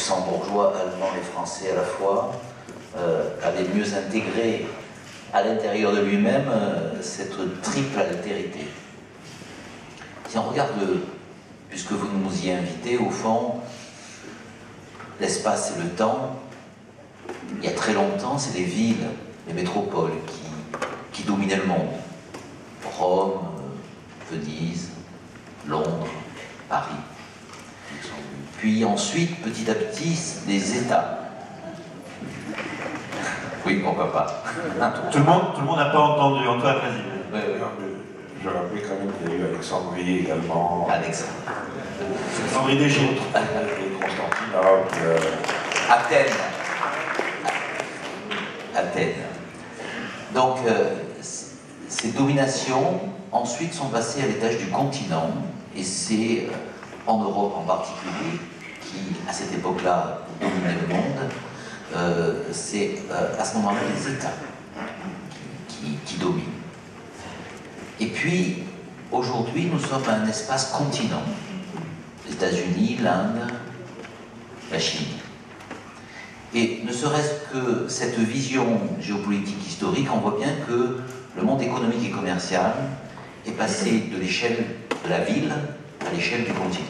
luxembourgeois, allemands et français à la fois, avait mieux intégré à l'intérieur de lui-même cette triple altérité. Si on regarde, puisque vous nous y invitez, au fond, l'espace et le temps, il y a très longtemps, c'est les villes, les métropoles qui dominaient le monde. Rome, Venise, Londres, Paris. Puis ensuite, petit à petit, des États. Oui, pourquoi pas. Tout le monde n'a pas entendu. Antoine, vas-y. Oui, oui. Je rappelais quand même qu'il y a eu Alexandrie également. Alexandrie d'Égypte. Et Constantinople. Athènes. Donc, ces dominations, ensuite, sont passées à l'étage du continent, et c'est en Europe en particulier, qui, à cette époque-là, dominait le monde, c'est à ce moment-là les États qui dominent. Et puis, aujourd'hui, nous sommes un espace continent. Les États-Unis, l'Inde, la Chine. Et ne serait-ce que cette vision géopolitique historique, on voit bien que le monde économique et commercial est passé de l'échelle de la ville à l'échelle du continent.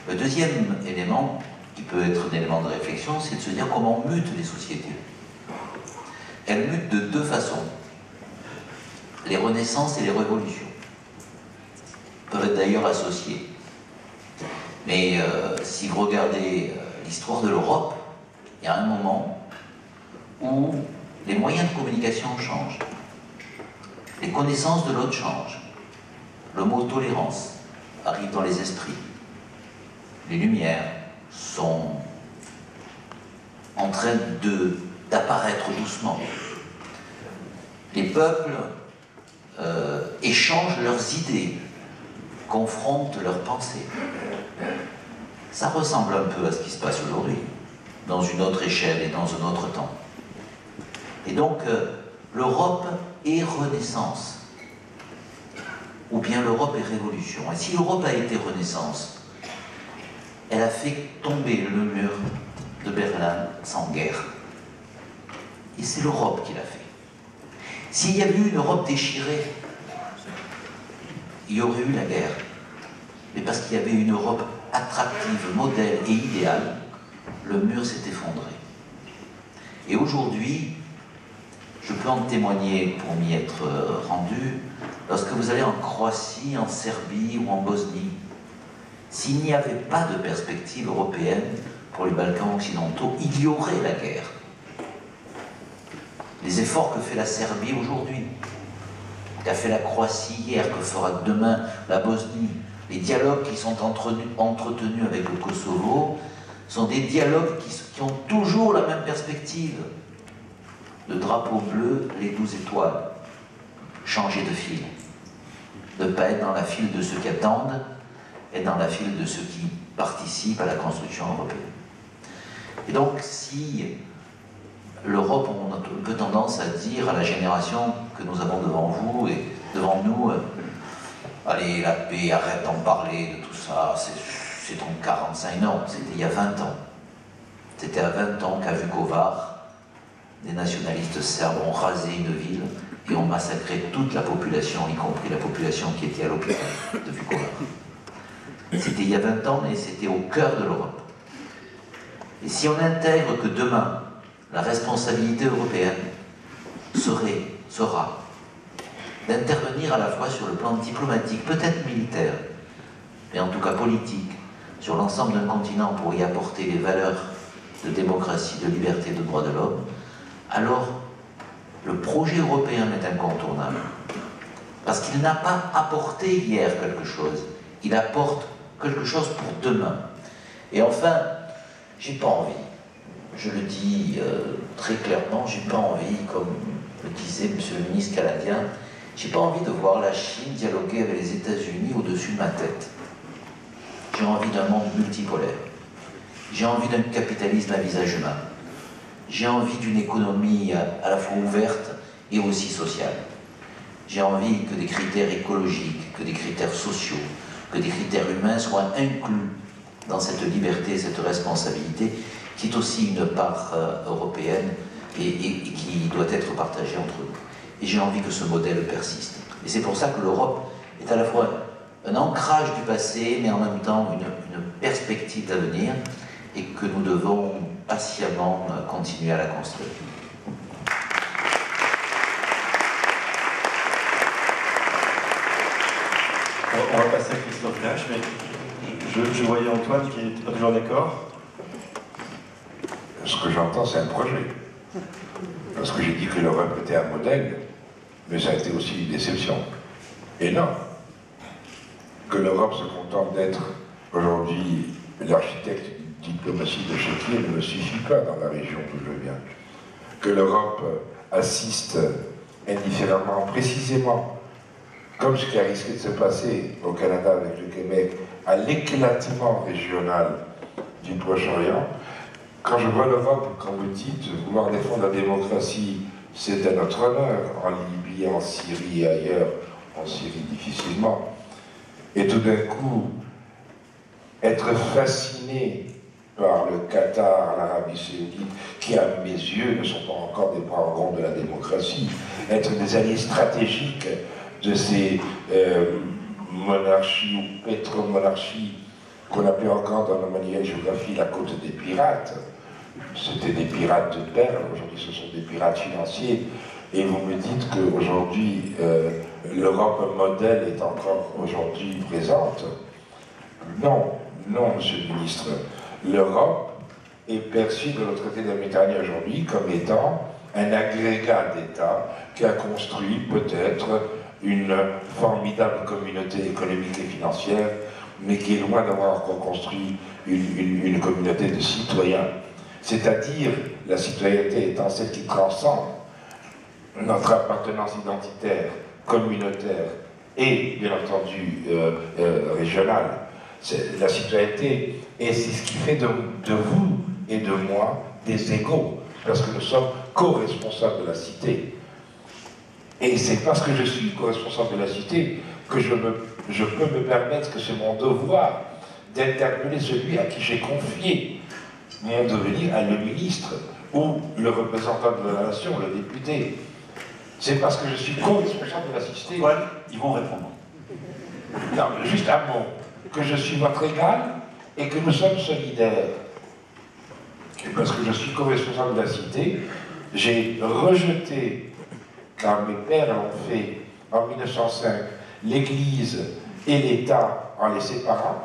Le deuxième élément, qui peut être un élément de réflexion, c'est de se dire comment mutent les sociétés. Elles mutent de deux façons. Les renaissances et les révolutions peuvent être d'ailleurs associées. Mais si vous regardez l'histoire de l'Europe, il y a un moment où les moyens de communication changent. Les connaissances de l'autre changent. Le mot tolérance arrive dans les esprits. Les lumières sont en train d'apparaître doucement. Les peuples échangent leurs idées, confrontent leurs pensées. Ça ressemble un peu à ce qui se passe aujourd'hui, dans une autre échelle et dans un autre temps. Et donc, l'Europe est renaissance, ou bien l'Europe est révolution. Et si l'Europe a été renaissance, elle a fait tomber le mur de Berlin sans guerre. Et c'est l'Europe qui l'a fait. S'il y avait eu une Europe déchirée, il y aurait eu la guerre. Mais parce qu'il y avait une Europe attractive, modèle et idéale, le mur s'est effondré. Et aujourd'hui, je peux en témoigner pour m'y être rendu, lorsque vous allez en Croatie, en Serbie ou en Bosnie, s'il n'y avait pas de perspective européenne pour les Balkans occidentaux, il y aurait la guerre. Les efforts que fait la Serbie aujourd'hui, qu'a fait la Croatie hier, que fera demain la Bosnie, les dialogues qui sont entretenus avec le Kosovo, sont des dialogues qui ont toujours la même perspective. Le drapeau bleu, les 12 étoiles. Changer de fil. Ne pas être dans la file de ceux qui attendent, être dans la file de ceux qui participent à la construction européenne. Et donc, si l'Europe, on a un peu tendance à dire à la génération que nous avons devant vous et devant nous, allez, la paix, arrête d'en parler, de tout ça, c'est en 45, non, c'était il y a 20 ans. C'était à 20 ans qu'à Vukovar, des nationalistes serbes ont rasé une ville et ont massacré toute la population, y compris la population qui était à l'hôpital de Vukovar. C'était il y a 20 ans, mais c'était au cœur de l'Europe. Et si on intègre que demain, la responsabilité européenne sera d'intervenir à la fois sur le plan diplomatique, peut-être militaire, mais en tout cas politique, sur l'ensemble d'un continent pour y apporter les valeurs de démocratie, de liberté, de droits de l'homme, alors le projet européen est incontournable. Parce qu'il n'a pas apporté hier quelque chose, il apporte quelque chose pour demain. Et enfin, j'ai pas envie, je le dis très clairement, j'ai pas envie, comme le disait monsieur le ministre canadien, j'ai pas envie de voir la Chine dialoguer avec les États-Unis au-dessus de ma tête. J'ai envie d'un monde multipolaire. J'ai envie d'un capitalisme à visage humain. J'ai envie d'une économie à la fois ouverte et aussi sociale. J'ai envie que des critères écologiques, que des critères sociaux, que des critères humains soient inclus dans cette liberté, cette responsabilité, qui est aussi une part européenne et qui doit être partagée entre nous. Et j'ai envie que ce modèle persiste. Et c'est pour ça que l'Europe est à la fois un ancrage du passé, mais en même temps une perspective d'avenir, et que nous devons patiemment continuer à la construire. On va passer à Christophe Lache, mais je voyais Antoine qui n'était pas toujours d'accord. Ce que j'entends, c'est un projet. Parce que j'ai dit que l'Europe était un modèle, mais ça a été aussi une déception énorme. Que l'Europe se contente d'être aujourd'hui l'architecte d'une diplomatie de chéquier ne me suffit pas dans la région d'où je viens. Que l'Europe assiste indifféremment, précisément, comme ce qui a risqué de se passer au Canada avec le Québec, à l'éclatement régional du Proche-Orient. Quand je vois l'Europe, quand vous dites vouloir défendre la démocratie, c'est à notre honneur, en Libye, en Syrie et ailleurs, en Syrie difficilement, et tout d'un coup, être fasciné par le Qatar, l'Arabie Saoudite, qui à mes yeux ne sont pas encore des bras ronds de la démocratie, être des alliés stratégiques de ces monarchies ou pétromonarchies qu'on appelait encore dans la manuel de géographie la côte des pirates. C'était des pirates de perles, aujourd'hui ce sont des pirates financiers. Et vous me dites qu'aujourd'hui, l'Europe modèle est encore aujourd'hui présente. Non, non, monsieur le ministre. L'Europe est perçue de l'autre côté de la Méditerranée aujourd'hui comme étant un agrégat d'États qui a construit peut-être une formidable communauté économique et financière, mais qui est loin d'avoir encore construit une communauté de citoyens. C'est-à-dire, la citoyenneté étant celle qui transcende notre appartenance identitaire, communautaire et, bien entendu, régionale. La citoyenneté, et c'est ce qui fait de vous et de moi des égaux, parce que nous sommes co-responsables de la cité. Et c'est parce que je suis co-responsable de la cité que je peux me permettre, que c'est mon devoir, d'interpeller celui à qui j'ai confié mon devenir, à le ministre ou le représentant de la nation, le député. C'est parce que je suis co-responsable de la cité. Ouais, ils vont répondre. Non, juste un mot. Que je suis votre égal et que nous sommes solidaires. Et parce que je suis co-responsable de la cité, j'ai rejeté, car mes pères l'ont fait en 1905, l'Église et l'État en les séparant,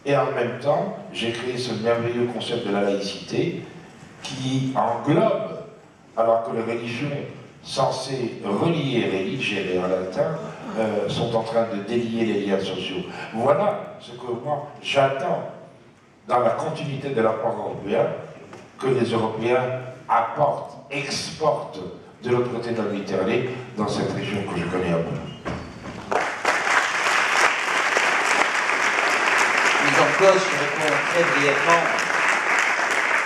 et en même temps, j'ai créé ce merveilleux concept de la laïcité qui englobe, alors que les religions censées relier, religere en latin, sont en train de délier les liens sociaux. Voilà ce que moi j'attends dans la continuité de l'apport européen, que les Européens apportent, exportent de l'autre côté de la Méditerranée, dans cette région que je connais un peu. Mise en cause, je réponds très brièvement,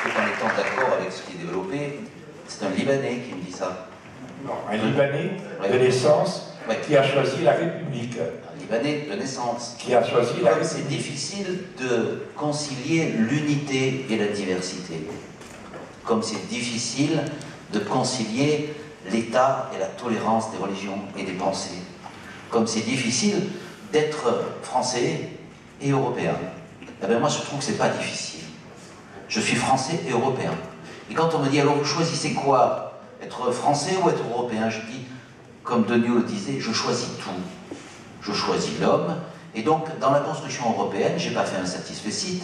tout en étant d'accord avec ce qui est développé. C'est un Libanais qui me dit ça. Non, un Libanais de naissance qui a choisi la République. Un Libanais de naissance. Qui a choisi la République. C'est difficile de concilier l'unité et la diversité. Comme c'est difficile de concilier l'État et la tolérance des religions et des pensées. Comme c'est difficile d'être français et européen. Eh bien moi je trouve que c'est pas difficile. Je suis français et européen. Et quand on me dit alors vous choisissez quoi? Être français ou être européen? Je dis, comme Deniot le disait, je choisis tout. Je choisis l'homme. Et donc dans la construction européenne, j'ai pas fait un satisfecit.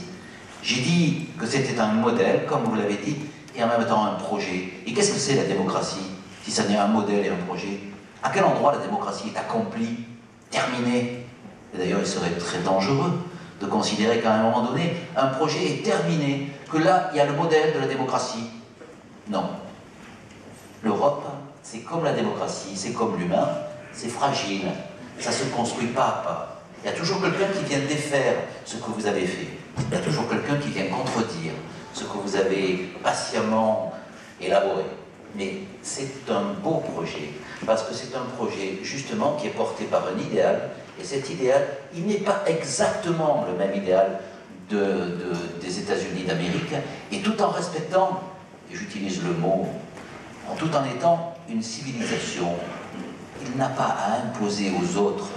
J'ai dit que c'était un modèle, comme vous l'avez dit, et en même temps un projet. Et qu'est-ce que c'est la démocratie, si ça n'est un modèle et un projet? À quel endroit la démocratie est accomplie, terminée? Et d'ailleurs, il serait très dangereux de considérer qu'à un moment donné, un projet est terminé, que là, il y a le modèle de la démocratie. Non. L'Europe, c'est comme la démocratie, c'est comme l'humain, c'est fragile, ça se construit pas à pas. Il y a toujours quelqu'un qui vient défaire ce que vous avez fait. Il y a toujours quelqu'un qui vient contredire ce que vous avez patiemment élaboré. Mais c'est un beau projet, parce que c'est un projet justement qui est porté par un idéal, et cet idéal, il n'est pas exactement le même idéal des États-Unis d'Amérique, et tout en respectant, et j'utilise le mot, tout en étant une civilisation. Il n'a pas à imposer aux autres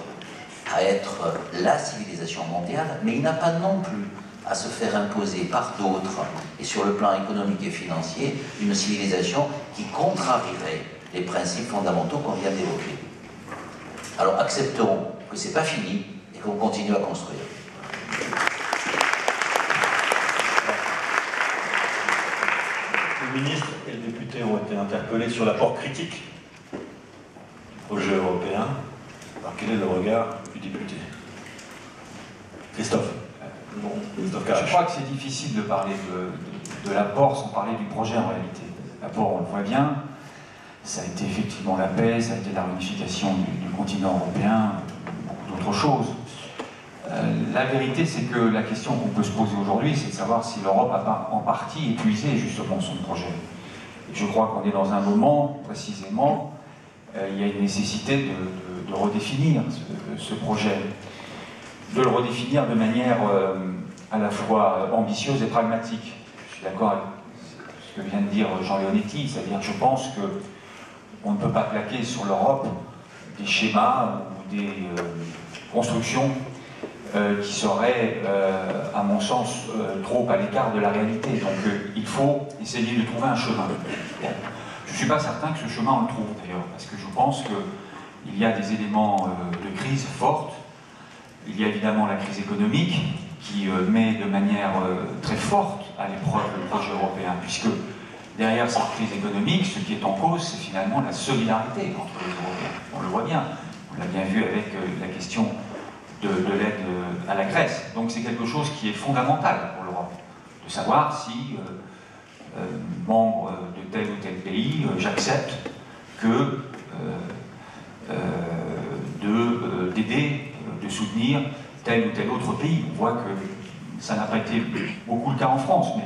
à être la civilisation mondiale, mais il n'a pas non plus à se faire imposer par d'autres, et sur le plan économique et financier, une civilisation qui contrarierait les principes fondamentaux qu'on vient d'évoquer. Alors acceptons que c'est pas fini et qu'on continue à construire. Le ministre et le député ont été interpellés sur l'apport critique du projet européen. Alors quel est le regard du député? Christophe. Je crois que c'est difficile de parler de l'apport sans parler du projet en réalité. L'apport, on le voit bien, ça a été effectivement la paix, ça a été la réunification du continent européen, beaucoup d'autres choses. La vérité, c'est que la question qu'on peut se poser aujourd'hui, c'est de savoir si l'Europe a pas en partie épuisé justement son projet. Et je crois qu'on est dans un moment, précisément, il y a une nécessité de redéfinir ce projet, de le redéfinir de manière à la fois ambitieuse et pragmatique. Je suis d'accord avec ce que vient de dire Jean Leonetti, c'est-à-dire que je pense qu'on ne peut pas plaquer sur l'Europe des schémas ou des constructions qui seraient, à mon sens, trop à l'écart de la réalité. Donc il faut essayer de trouver un chemin. Bon. Je ne suis pas certain que ce chemin on le trouve d'ailleurs, parce que je pense qu'il y a des éléments de crise forte. Il y a évidemment la crise économique qui met de manière très forte à l'épreuve le projet européen, puisque derrière cette crise économique, ce qui est en cause, c'est finalement la solidarité entre les Européens. On le voit bien, on l'a bien vu avec la question de l'aide à la Grèce. Donc c'est quelque chose qui est fondamental pour l'Europe, de savoir si, membre de tel ou tel pays, j'accepte que d'aider, de soutenir tel ou tel autre pays. On voit que ça n'a pas été beaucoup le cas en France, mais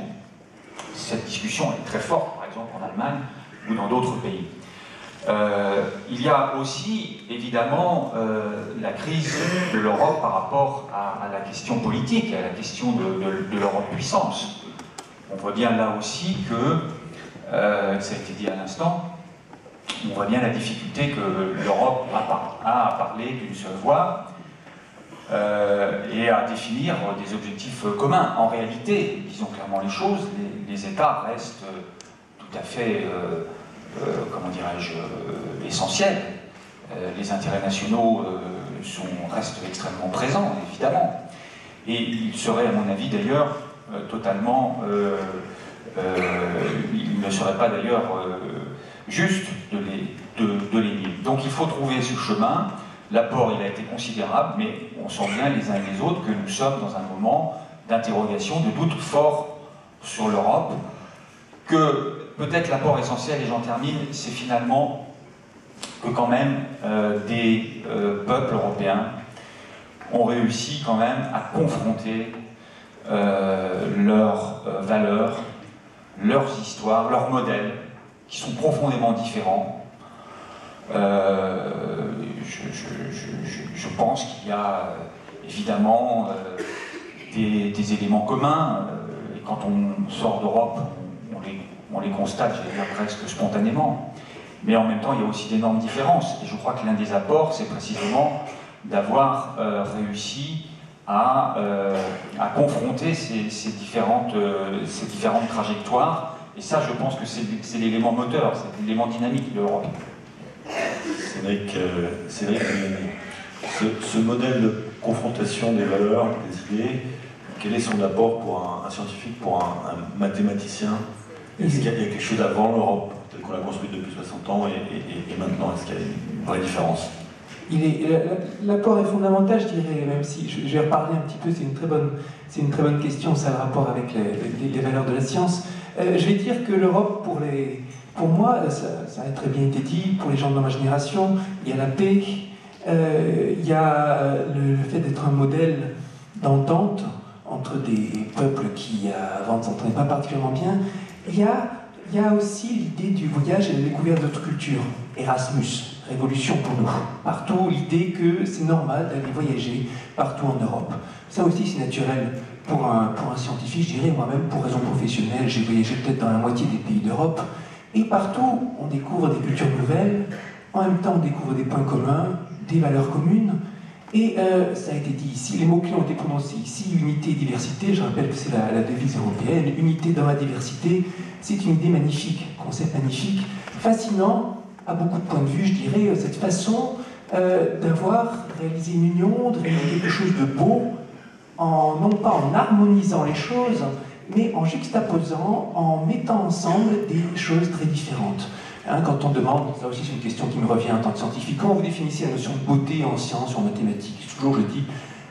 cette discussion est très forte, par exemple en Allemagne ou dans d'autres pays. Il y a aussi, évidemment, la crise de l'Europe par rapport à la question politique, à la question de l'Europe puissance. On voit bien là aussi que, ça a été dit à l'instant, on voit bien la difficulté que l'Europe a à parler d'une seule voix et à définir des objectifs communs. En réalité, disons clairement les choses, les États restent tout à fait, comment dirais-je, essentiels. Les intérêts nationaux restent extrêmement présents, évidemment. Et il serait, à mon avis, d'ailleurs, totalement... il ne serait pas, d'ailleurs, juste de les nier. Donc il faut trouver ce chemin. L'apport, il a été considérable, mais on sent bien les uns et les autres que nous sommes dans un moment d'interrogation, de doute fort sur l'Europe, que peut-être l'apport essentiel, et j'en termine, c'est finalement que quand même des peuples européens ont réussi quand même à confronter leurs valeurs, leurs histoires, leurs modèles, qui sont profondément différents. Je pense qu'il y a évidemment des éléments communs, et quand on sort d'Europe, on les constate, j'allais dire, presque spontanément. Mais en même temps, il y a aussi d'énormes différences. Et je crois que l'un des apports, c'est précisément d'avoir réussi à confronter ces différentes trajectoires. Et ça, je pense que c'est l'élément moteur, c'est l'élément dynamique de l'Europe. Cédric, ce modèle de confrontation des valeurs, des idées, quel est son apport pour un scientifique, pour un mathématicien? Est-ce qu'il y a quelque chose avant l'Europe, telle qu'on l'a construite depuis 60 ans, et maintenant? Est-ce qu'il y a une vraie différence? L'apport est fondamental, je dirais, même si je vais reparler un petit peu, c'est une très bonne question, ça a le rapport avec les valeurs de la science. Je vais dire que l'Europe, pour moi, ça a très bien été dit, pour les gens de ma génération, il y a la paix, il y a le fait d'être un modèle d'entente entre des peuples qui avant ne s'entendaient pas particulièrement bien. Il y a aussi l'idée du voyage et de la découverte d'autres cultures. Erasmus, révolution pour nous. Partout, l'idée que c'est normal d'aller voyager partout en Europe. Ça aussi, c'est naturel pour un scientifique, je dirais moi-même pour raison professionnelle, j'ai voyagé peut-être dans la moitié des pays d'Europe, et partout on découvre des cultures nouvelles, en même temps on découvre des points communs, des valeurs communes, et ça a été dit ici, les mots-clés ont été prononcés ici, unité et diversité, je rappelle que c'est la devise européenne, unité dans la diversité, c'est une idée magnifique, concept magnifique, fascinant, à beaucoup de points de vue, je dirais, cette façon d'avoir réalisé une union, de réaliser quelque chose de beau, non pas en harmonisant les choses, mais en juxtaposant, en mettant ensemble des choses très différentes. Hein, quand on demande, ça aussi c'est une question qui me revient en tant que scientifique, comment vous définissez la notion de beauté en sciences ou en mathématiques? Toujours je dis,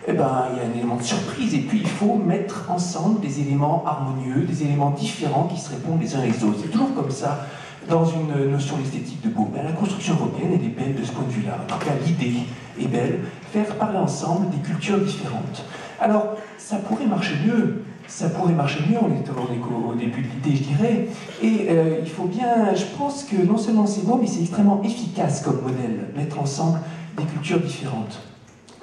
eh ben, il y a un élément de surprise, et puis il faut mettre ensemble des éléments harmonieux, des éléments différents qui se répondent les uns les autres. C'est toujours comme ça dans une notion d'esthétique de beau. Ben, la construction européenne, elle est belle de ce point de vue-là. En tout cas, l'idée est belle, faire parler ensemble des cultures différentes. Alors, ça pourrait marcher mieux. Ça pourrait marcher mieux, on est au début de l'idée, je dirais. Et il faut bien, je pense que non seulement c'est beau, mais c'est extrêmement efficace comme modèle, mettre ensemble des cultures différentes.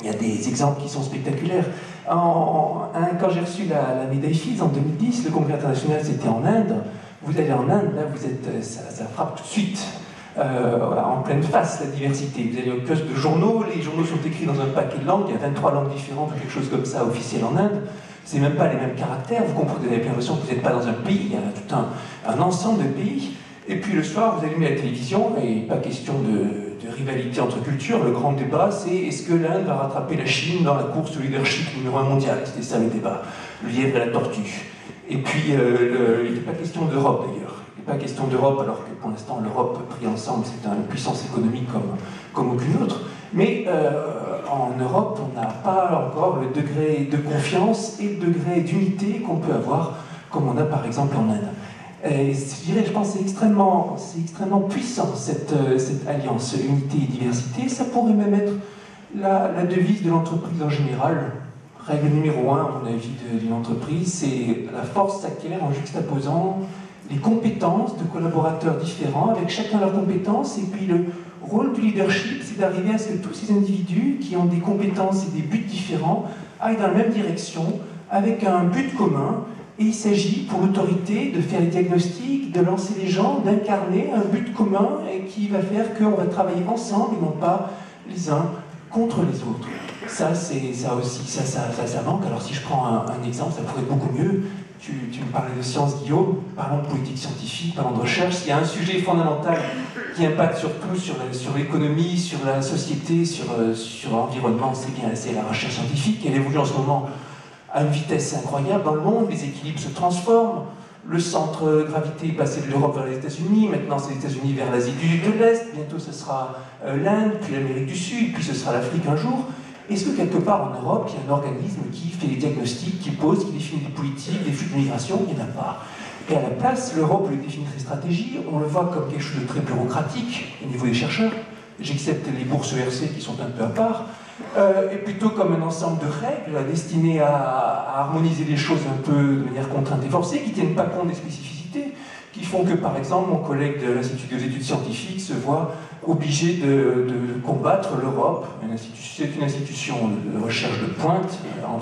Il y a des exemples qui sont spectaculaires. Quand j'ai reçu la médaille Fields en 2010, le congrès international c'était en Inde. Vous allez en Inde, là vous êtes, ça frappe tout de suite. En pleine face, la diversité. Vous allez au kiosque de journaux, les journaux sont écrits dans un paquet de langues, il y a 23 langues différentes ou quelque chose comme ça officiel en Inde. C'est même pas les mêmes caractères, vous comprenez, vous avez l'impression que vous n'êtes pas dans un pays, il y a tout un ensemble de pays. Et puis le soir, vous allumez la télévision, et pas question de rivalité entre cultures, le grand débat c'est est-ce que l'Inde va rattraper la Chine dans la course au leadership numéro 1 mondial? C'était ça le débat, le lièvre et la tortue. Et puis il n'est pas question d'Europe d'ailleurs. Pas question d'Europe, alors que pour l'instant l'Europe pris ensemble c'est une puissance économique comme aucune autre. Mais en Europe, on n'a pas encore le degré de confiance et le degré d'unité qu'on peut avoir, comme on a par exemple en Inde. Et je dirais, je pense que c'est extrêmement puissant cette alliance unité et diversité. Ça pourrait même être la devise de l'entreprise en général. Règle numéro 1, à mon avis, d'une entreprise, c'est la force s'acquiert en juxtaposant les compétences de collaborateurs différents, avec chacun leurs compétences, et puis le rôle du leadership, c'est d'arriver à ce que tous ces individus qui ont des compétences et des buts différents aillent dans la même direction, avec un but commun, et il s'agit pour l'autorité de faire les diagnostics, de lancer les gens, d'incarner un but commun, et qui va faire qu'on va travailler ensemble, et non pas les uns contre les autres. Ça manque. Alors si je prends un exemple, ça pourrait être beaucoup mieux. Tu me parlais de sciences, Guillaume, parlons de politique scientifique, parlons de recherche. Il y a un sujet fondamental qui impacte surtout sur l'économie, sur la société, sur l'environnement, c'est la recherche scientifique. Elle évolue en ce moment à une vitesse incroyable dans le monde, les équilibres se transforment, le centre de gravité est passé de l'Europe vers les États-Unis, maintenant c'est les États-Unis vers l'Asie de l'Est, bientôt ce sera l'Inde, puis l'Amérique du Sud, puis ce sera l'Afrique un jour. Est-ce que quelque part en Europe, il y a un organisme qui fait les diagnostics, qui pose, qui définit des politiques, des flux de migration? Il n'y en a pas. Et à la place, l'Europe lui définit ses stratégies, on le voit comme quelque chose de très bureaucratique au niveau des chercheurs, j'accepte les bourses ERC qui sont un peu à part, et plutôt comme un ensemble de règles destinées à harmoniser les choses un peu de manière contrainte et forcée, qui ne tiennent pas compte des spécificités, qui font que, par exemple, mon collègue de l'Institut des études scientifiques se voit obligé de combattre l'Europe. C'est une institution de recherche de pointe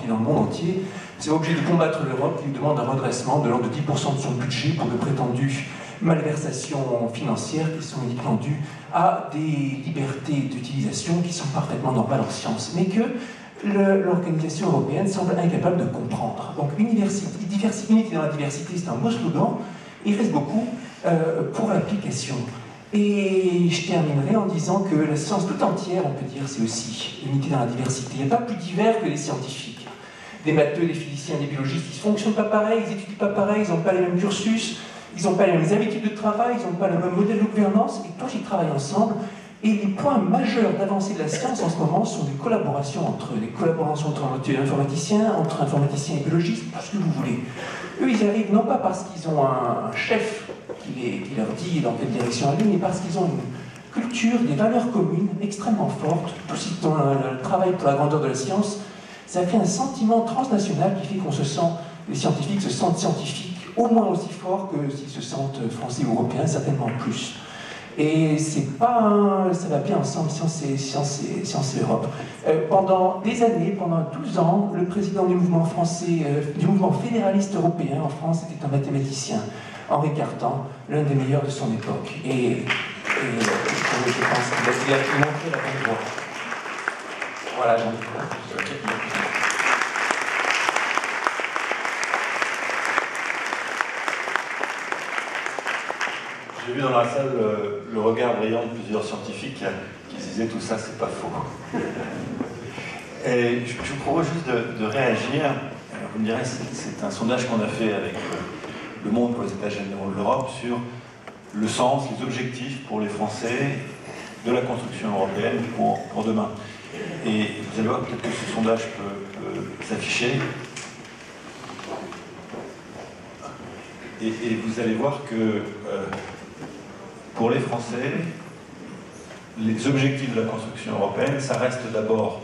dans le monde entier. C'est obligé de combattre l'Europe qui lui demande un redressement de l'ordre de 10% de son budget pour de prétendues malversations financières qui sont uniquement dues à des libertés d'utilisation qui sont parfaitement normales en sciences, mais que l'organisation européenne semble incapable de comprendre. Donc unité dans la diversité, c'est un beau slogan, il reste beaucoup pour l'application. Et je terminerai en disant que la science tout entière, on peut dire, c'est aussi unité dans la diversité. Il n'y a pas plus divers que les scientifiques. Des matheux, des physiciens, des biologistes, ils ne fonctionnent pas pareil, ils n'étudient pas pareil, ils n'ont pas les mêmes cursus, ils n'ont pas les mêmes habitudes de travail, ils n'ont pas le même modèle de gouvernance, et tous ils travaillent ensemble. Et les points majeurs d'avancée de la science en ce moment sont des collaborations entre eux, des collaborations entre informaticiens, entre informaticiens et biologistes, tout ce que vous voulez. Eux, ils arrivent non pas parce qu'ils ont un chef qui leur dit dans quelle direction aller, mais parce qu'ils ont une culture, des valeurs communes extrêmement fortes. Tous dans le travail pour la grandeur de la science, ça fait un sentiment transnational qui fait qu'on se sent, les scientifiques se sentent scientifiques au moins aussi fort que s'ils se sentent français ou européens, certainement plus. Et c'est pas ça va bien ensemble, science et Europe. Pendant des années, pendant 12 ans, le président du mouvement français, du mouvement fédéraliste européen en France était un mathématicien, Henri Cartan, l'un des meilleurs de son époque. Et je pense qu'il a montré la bonne voie. Voilà, j'en dis pas. J'ai vu dans la salle le regard brillant de plusieurs scientifiques qui disaient tout ça, c'est pas faux. Et je vous propose juste de réagir. Vous me direz, c'est un sondage qu'on a fait avec Le Monde pour les États généraux de l'Europe sur le sens, les objectifs pour les Français de la construction européenne pour demain. Et vous allez voir peut-être que ce sondage peut s'afficher. Et vous allez voir que pour les Français, les objectifs de la construction européenne, ça reste d'abord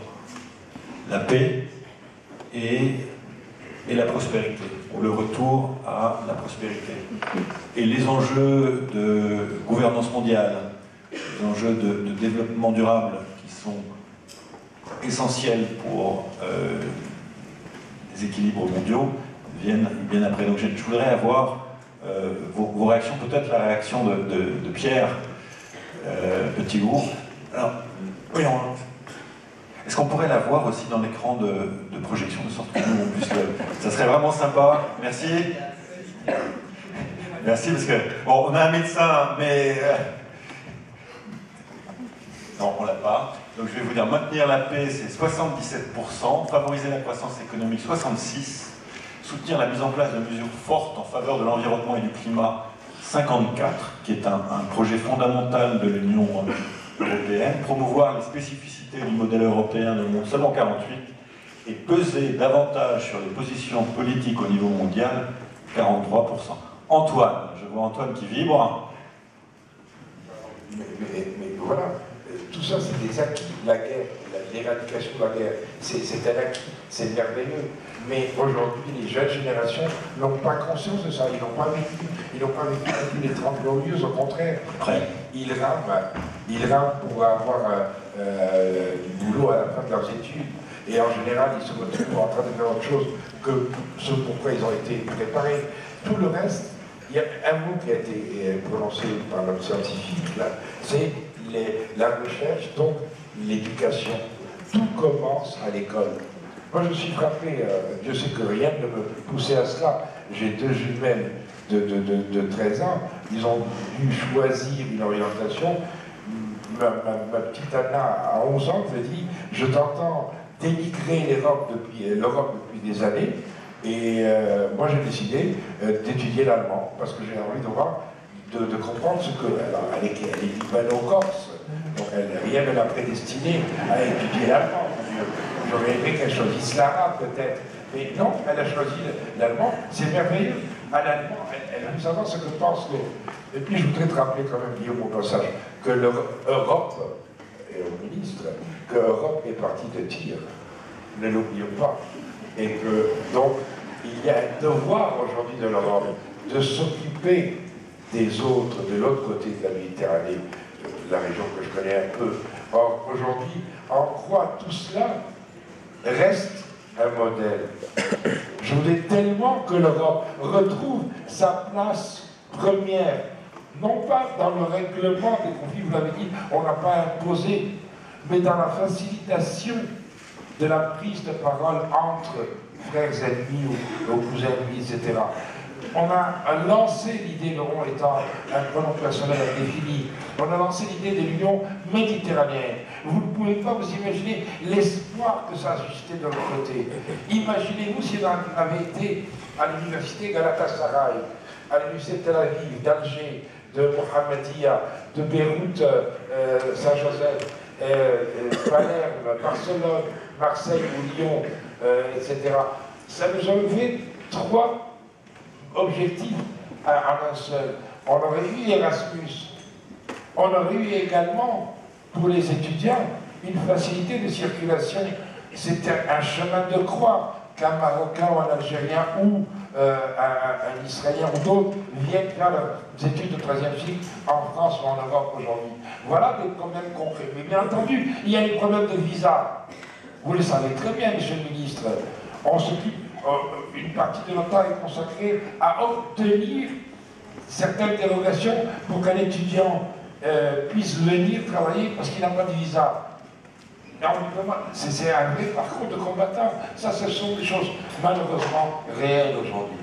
la paix et la prospérité, ou le retour à la prospérité. Et les enjeux de gouvernance mondiale, les enjeux de développement durable qui sont essentiels pour les équilibres mondiaux viennent bien après. Donc je voudrais avoir vos réactions, peut-être la réaction de Pierre Petitgourd. Alors, oui, est-ce qu'on pourrait la voir aussi dans l'écran de projection, de sorte que nous, on puisse ça serait vraiment sympa. Merci. Merci, parce que, bon, on a un médecin, mais... non, on l'a pas. Donc je vais vous dire, maintenir la paix, c'est 77%, favoriser la croissance économique, 66%, soutenir la mise en place de mesures fortes en faveur de l'environnement et du climat, 54%, qui est un projet fondamental de l'Union européenne, promouvoir les spécificités du modèle européen dans le monde, seulement 48%, et peser davantage sur les positions politiques au niveau mondial, 43%. Antoine, je vois Antoine qui vibre. Mais voilà, tout ça c'est des acquis. La guerre, l'éradication de la guerre, c'est un acquis, c'est merveilleux. Mais aujourd'hui, les jeunes générations n'ont pas conscience de ça, ils n'ont pas vécu les 30 glorieuses, au contraire. Ils rament pour avoir du boulot à la fin de leurs études. Et en général, ils se retrouvent en train de faire autre chose que ce pourquoi ils ont été préparés. Tout le reste, il y a un mot qui a été prononcé par notre scientifique, là, c'est la recherche, donc l'éducation. Tout commence à l'école. Moi, je suis frappé, Dieu sait que rien ne me poussait à cela. J'ai deux jumelles de 13 ans, ils ont dû choisir une orientation. Ma petite Anna, à 11 ans, me dit, je t'entends dénigrer l'Europe depuis des années, et moi j'ai décidé d'étudier l'allemand, parce que j'ai envie de comprendre ce que... Alors, elle est hispano-corse, donc rien ne l'a prédestinée à étudier l'allemand. J'aurais aimé qu'elle choisisse l'arabe peut-être, mais non, elle a choisi l'allemand, c'est merveilleux. À l'allemand, elle veut savoir ce que pense l'autre. Et puis je voudrais te rappeler quand même, Guillaume, au passage, que l'Europe, et au ministre, que l'Europe est partie de tir. Ne l'oublions pas. Et que, donc, il y a un devoir aujourd'hui de l'Europe de s'occuper des autres, de l'autre côté de la Méditerranée, la région que je connais un peu. Or, aujourd'hui, en quoi tout cela reste un modèle. Je voudrais tellement que l'Europe retrouve sa place première, non pas dans le règlement des conflits, vous l'avez dit, on n'a pas imposé, mais dans la facilitation de la prise de parole entre frères ennemis ou cousins ennemis, etc. On a lancé l'idée, Laurent étant un pronom personnel indéfini, on a lancé l'idée de l'Union méditerranéenne. Vous ne pouvez pas vous imaginer l'espoir que ça a suscité de l'autre côté. Imaginez-vous si on avait été à l'université Galatasaray, à l'université de Tel Aviv, d'Alger, de Mohammedia, de Beyrouth, Saint-Joseph, Palerme, Barcelone, Marseille ou Lyon, etc. Ça nous a levé 3 objectifs en un seul. On aurait eu Erasmus. On aurait eu également, pour les étudiants, une facilité de circulation. C'était un chemin de croix qu'un Marocain ou un Algérien ou un Israélien ou d'autres viennent faire leurs études de 3e cycle en France ou en Europe aujourd'hui. Voilà des problèmes concrets. Mais bien entendu, il y a les problèmes de visa. Vous le savez très bien, Monsieur le Ministre. On s'occupe, une partie de notre temps est consacrée à obtenir certaines dérogations pour qu'un étudiant puisse venir travailler parce qu'il n'a pas de visa. C'est un vrai parcours de combattant. Ça, ce sont des choses malheureusement réelles aujourd'hui.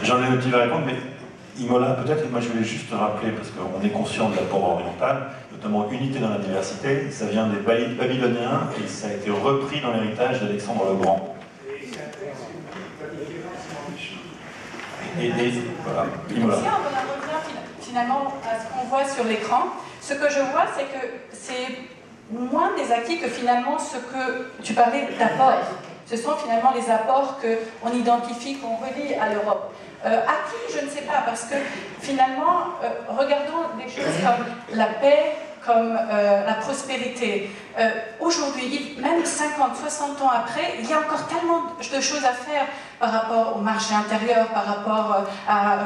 J'en ai un petit à répondre, mais Imola, peut-être, moi je voulais juste rappeler, parce qu'on est conscient de l'apport oriental, notamment unité dans la diversité, ça vient des Babyloniens et ça a été repris dans l'héritage d'Alexandre le Grand. Et voilà, Imola. Si on revient finalement à ce qu'on voit sur l'écran, ce que je vois, c'est que c'est moins des acquis que finalement ce que tu parlais d'apports. Ce sont finalement les apports qu'on identifie, qu'on relie à l'Europe. Acquis, je ne sais pas, parce que finalement, regardons des choses comme la paix, comme la prospérité. Aujourd'hui, même 50, 60 ans après, il y a encore tellement de choses à faire par rapport au marché intérieur, par rapport à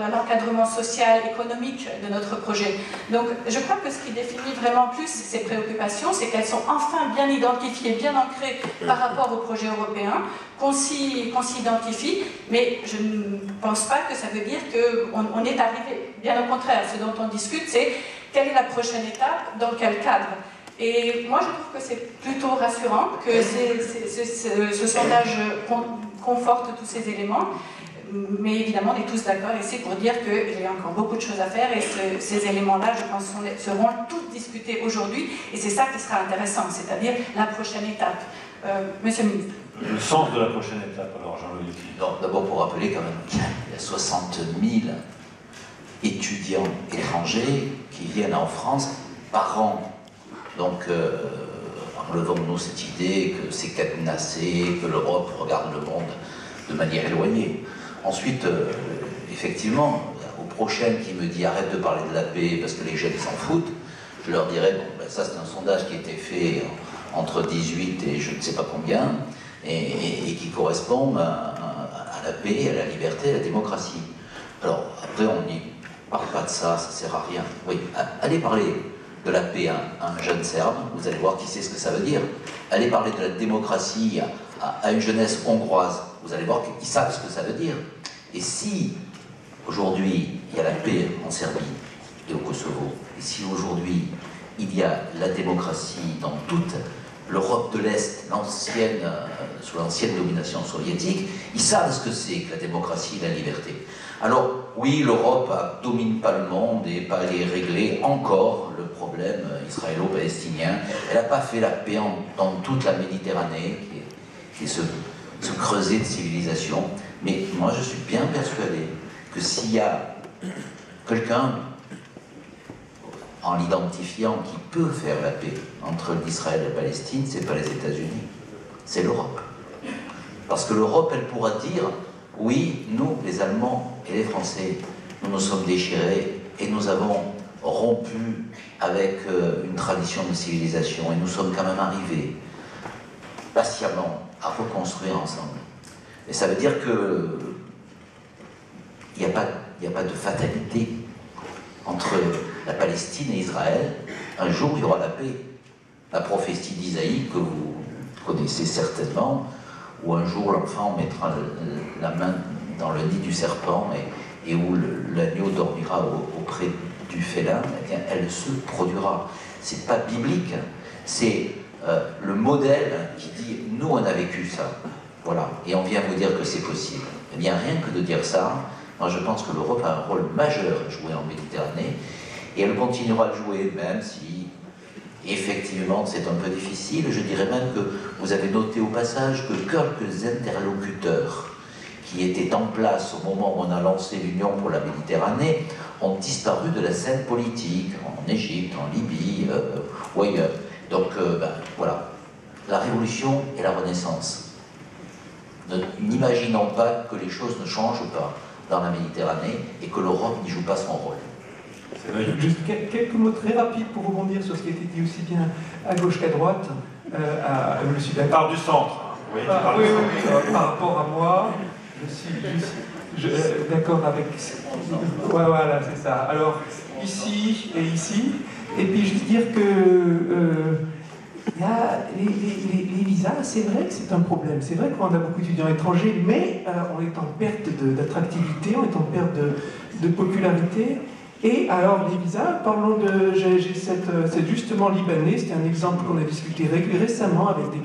l'encadrement social, économique de notre projet. Donc, je crois que ce qui définit vraiment plus ces préoccupations, c'est qu'elles sont enfin bien identifiées, bien ancrées par rapport au projet européen, qu'on s'y identifie, mais je ne pense pas que ça veut dire qu'on est arrivé. Bien au contraire, ce dont on discute, c'est quelle est la prochaine étape, dans quel cadre. Et moi, je trouve que c'est plutôt rassurant que ce sondage conforte tous ces éléments. Mais évidemment, on est tous d'accord ici pour dire qu'il y a encore beaucoup de choses à faire et ces éléments-là, je pense, seront tous discutés aujourd'hui. Et c'est ça qui sera intéressant, c'est-à-dire la prochaine étape. Monsieur le ministre. Le sens de la prochaine étape, alors, Jean-Louis. D'abord, pour rappeler quand même qu'il y a 60 000 étudiants étrangers qui viennent en France par an. Donc, enlevons-nous cette idée que c'est cadenassé, que l'Europe regarde le monde de manière éloignée. Ensuite, effectivement, aux prochaines qui me disent arrête de parler de la paix parce que les jeunes s'en foutent, je leur dirais, bon, ben, ça c'est un sondage qui a été fait entre 18 et je ne sais pas combien, et qui correspond à la paix, à la liberté, à la démocratie. Alors, après, on n'y parle pas de ça, ça sert à rien. Oui, allez parler de la paix à un jeune Serbe, vous allez voir qui sait ce que ça veut dire. Allez parler de la démocratie à une jeunesse hongroise, vous allez voir qu'ils savent ce que ça veut dire. Et si, aujourd'hui, il y a la paix en Serbie et au Kosovo, et si aujourd'hui, il y a la démocratie dans toute l'Europe de l'Est, sous l'ancienne domination soviétique, ils savent ce que c'est que la démocratie et la liberté. Alors, oui, l'Europe ne domine pas le monde et pas les régler encore le problème israélo-palestinien. Elle n'a pas fait la paix dans toute la Méditerranée, qui est ce creuset de civilisation. Mais moi, je suis bien persuadé que s'il y a quelqu'un, en l'identifiant, qui peut faire la paix entre l'Israël et la Palestine, ce n'est pas les États-Unis, c'est l'Europe. Parce que l'Europe, elle pourra dire, oui, nous, les Allemands et les Français, nous nous sommes déchirés et nous avons rompu avec une tradition de civilisation et nous sommes quand même arrivés patiemment à reconstruire ensemble. Et ça veut dire que il n'y a pas de fatalité entre la Palestine et Israël. Un jour, il y aura la paix. La prophétie d'Isaïe, que vous connaissez certainement, où un jour l'enfant mettra la main dans le nid du serpent et où l'agneau dormira auprès du félin, eh bien, elle se produira. C'est pas biblique, c'est le modèle qui dit « nous, on a vécu ça ». Voilà, et on vient vous dire que c'est possible. Eh bien, rien que de dire ça, moi je pense que l'Europe a un rôle majeur à jouer en Méditerranée, et elle continuera à jouer, même si, effectivement, c'est un peu difficile. Je dirais même que vous avez noté au passage que quelques interlocuteurs qui étaient en place au moment où on a lancé l'Union pour la Méditerranée ont disparu de la scène politique, en Égypte, en Libye, ou ailleurs. Donc, voilà, la Révolution et la Renaissance. N'imaginons pas que les choses ne changent pas dans la Méditerranée et que l'Europe n'y joue pas son rôle. Juste quelques mots très rapides pour rebondir sur ce qui a été dit aussi bien à gauche qu'à droite. Je suis d'accord. Part du centre. Oui, par rapport à moi, je suis d'accord avec... Ouais, voilà, c'est ça. Alors, ici et ici, et puis juste dire que les visas, c'est vrai que c'est un problème. C'est vrai qu'on a beaucoup d'étudiants étrangers, mais on est en perte d'attractivité, on est en perte de popularité. Et alors, les visas, parlons de... J'ai cette justement libanais, c'était un exemple qu'on a discuté récemment avec des